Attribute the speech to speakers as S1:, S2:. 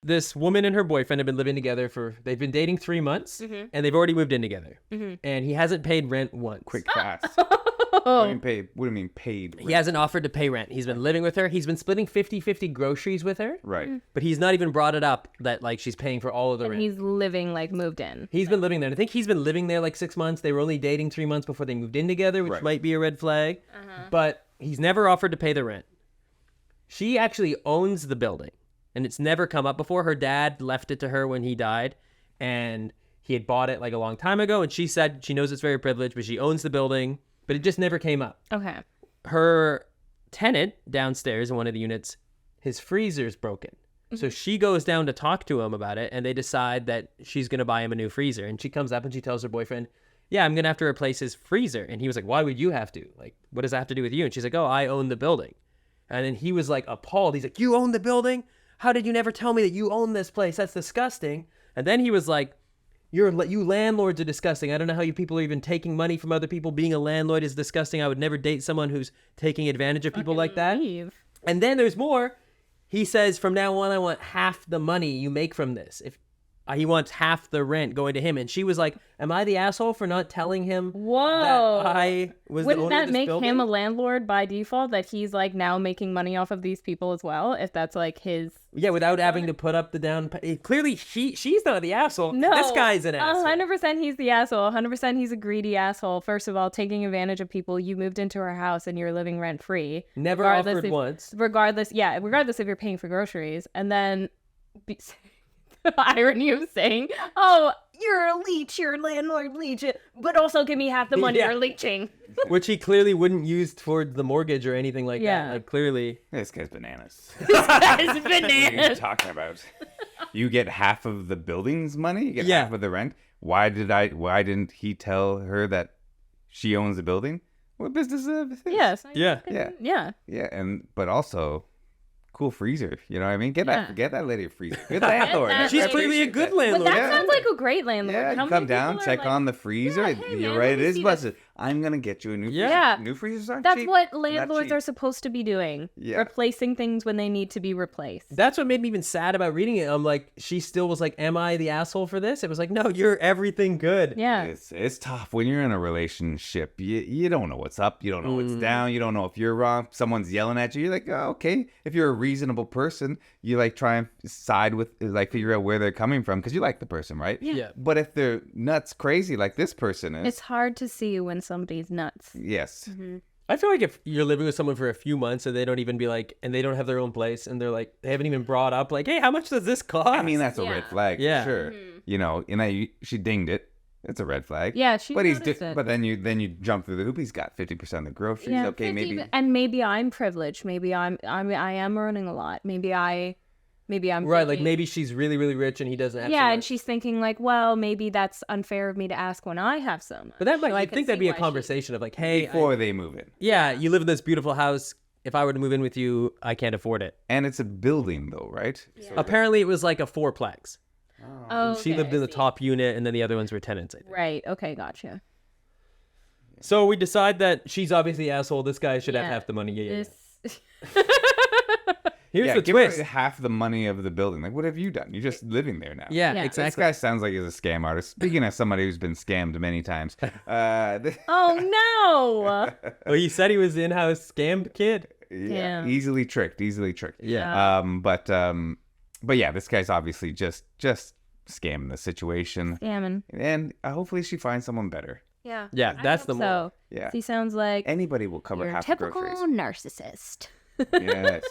S1: this woman and her boyfriend have been living together they've been dating 3 months, and they've already moved in together. And he hasn't paid rent once.
S2: Quick, fast. What do you mean paid?
S1: He hasn't offered to pay rent. He's been living with her. He's been splitting 50-50 groceries with her.
S2: Right.
S1: But he's not even brought it up that like she's paying for all of the rent.
S3: He's living like moved in.
S1: He's been living there. I think he's been living there like 6 months. They were only dating 3 months before they moved in together, which might be a red flag. But he's never offered to pay the rent. She actually owns the building, and it's never come up before. Her dad left it to her when he died, and he had bought it like a long time ago, and she said she knows it's very privileged, but she owns the building, but it just never came up.
S3: Okay.
S1: Her tenant downstairs in one of the units, his freezer's broken. So she goes down to talk to him about it, and they decide that she's going to buy him a new freezer. And she comes up and she tells her boyfriend, yeah, I'm going to have to replace his freezer. And he was like, why would you have to? Like, what does that have to do with you? And she's like, oh, I own the building. And then he was like appalled. He's like, you own the building? How did you never tell me that you own this place? That's disgusting. And then he was like, you landlords are disgusting. I don't know how you people are even taking money from other people. Being a landlord is disgusting. I would never date someone who's taking advantage of people like that. And then there's more. He says, from now on, I want half the money you make from this. If he wants half the rent going to him. And she was like, am I the asshole for not telling him that I was the owner of this building?
S3: Wouldn't that make him a landlord by default, that he's like now making money off of these people as well, if that's like his...
S1: Yeah, without having to put up the down... Clearly, she's not the asshole.
S3: No,
S1: this guy's an asshole.
S3: 100% he's the asshole. 100% he's a greedy asshole. First of all, taking advantage of people. You moved into her house and you're living rent-free.
S1: Never offered once.
S3: Regardless if you're paying for groceries. And then... the irony of saying, oh, you're a leech, you're a landlord leech, but also give me half the money you're leeching.
S1: Which he clearly wouldn't use towards the mortgage or anything like that. Like, clearly.
S2: This guy's bananas.
S3: This guy's
S2: What are you
S3: bananas.
S2: talking about? You get half of the building's money? You get half of the rent? Why didn't he tell her that she owns the building? What business is it?
S3: Yes.
S2: Yeah, but also... cool freezer, you know what I mean? Get that lady a freezer. Good landlord.
S1: She's clearly a good landlord.
S3: But that sounds like a great landlord.
S2: Yeah, you come down, check on the freezer. You're right, it is busted. I'm gonna get you a new freezer. New freezers aren't cheap.
S3: That's what landlords are supposed to be doing.
S2: Yeah.
S3: Replacing things when they need to be replaced.
S1: That's what made me even sad about reading it. I'm like, she still was like, am I the asshole for this? It was like, no, you're everything good.
S3: Yeah.
S2: It's tough when you're in a relationship. You don't know what's up. You don't know what's down. You don't know if you're wrong. Someone's yelling at you. You're like, oh, okay. If you're a reasonable person, you like try and side with, like, figure out where they're coming from because you like the person, right?
S1: Yeah.
S2: But if they're nuts crazy like this person is,
S3: It's hard to see when somebody's nuts.
S2: yes.
S1: I feel like if you're living with someone for a few months and they don't even be like, and they don't have their own place and they're like, they haven't even brought up like, hey, how much does this cost?
S2: I mean, that's a red flag.
S1: Yeah.
S2: For sure. You know, and she dinged it. It's a red flag.
S3: Yeah, she noticed it.
S2: But then you jump through the hoop. He's got 50% of the groceries.
S3: Yeah,
S2: okay,
S3: 50,
S2: maybe.
S3: And maybe I'm privileged. Maybe I am earning a lot. Maybe I'm
S1: Right, like
S3: thinking-
S1: maybe she's really, really rich and he doesn't have so
S3: and
S1: much.
S3: she's thinking like, well, maybe that's unfair of me to ask when I have so much.
S1: But that might,
S3: So I
S1: I
S3: can
S1: think that'd
S3: see
S1: be a
S3: why
S1: conversation of like, hey,
S2: Before they move in.
S1: yeah, you live in this beautiful house. If I were to move in with you, I can't afford it.
S2: And it's a building, though, right?
S3: Yeah.
S2: So
S1: Apparently, it was like a fourplex.
S3: Oh,
S1: She lived in the top unit, and then the other ones were tenants, I think.
S3: Right. Okay. Gotcha.
S1: So we decide that she's obviously the asshole. This guy should have
S3: Yeah.
S1: half the money. Yeah.
S3: This...
S1: Here's the
S2: give her
S1: twist.
S2: half the money of the building. Like, what have you done? You're just living there now.
S1: Yeah,
S3: Yeah.
S2: This
S1: exactly.
S2: guy sounds like he's a scam artist. Speaking of somebody who's been scammed many times.
S3: Oh no.
S1: Oh, he said he was the in-house scammed kid.
S3: Yeah.
S2: Easily tricked.
S1: Yeah.
S2: But yeah, this guy's obviously just scamming the situation.
S3: Scamming.
S2: And hopefully she finds someone better.
S3: Yeah.
S1: Yeah, that's the moral.
S3: So
S2: Yeah.
S3: he sounds like
S2: Anybody will cover
S3: you're a
S2: half the
S3: typical
S2: groceries.
S3: narcissist.
S2: Yes.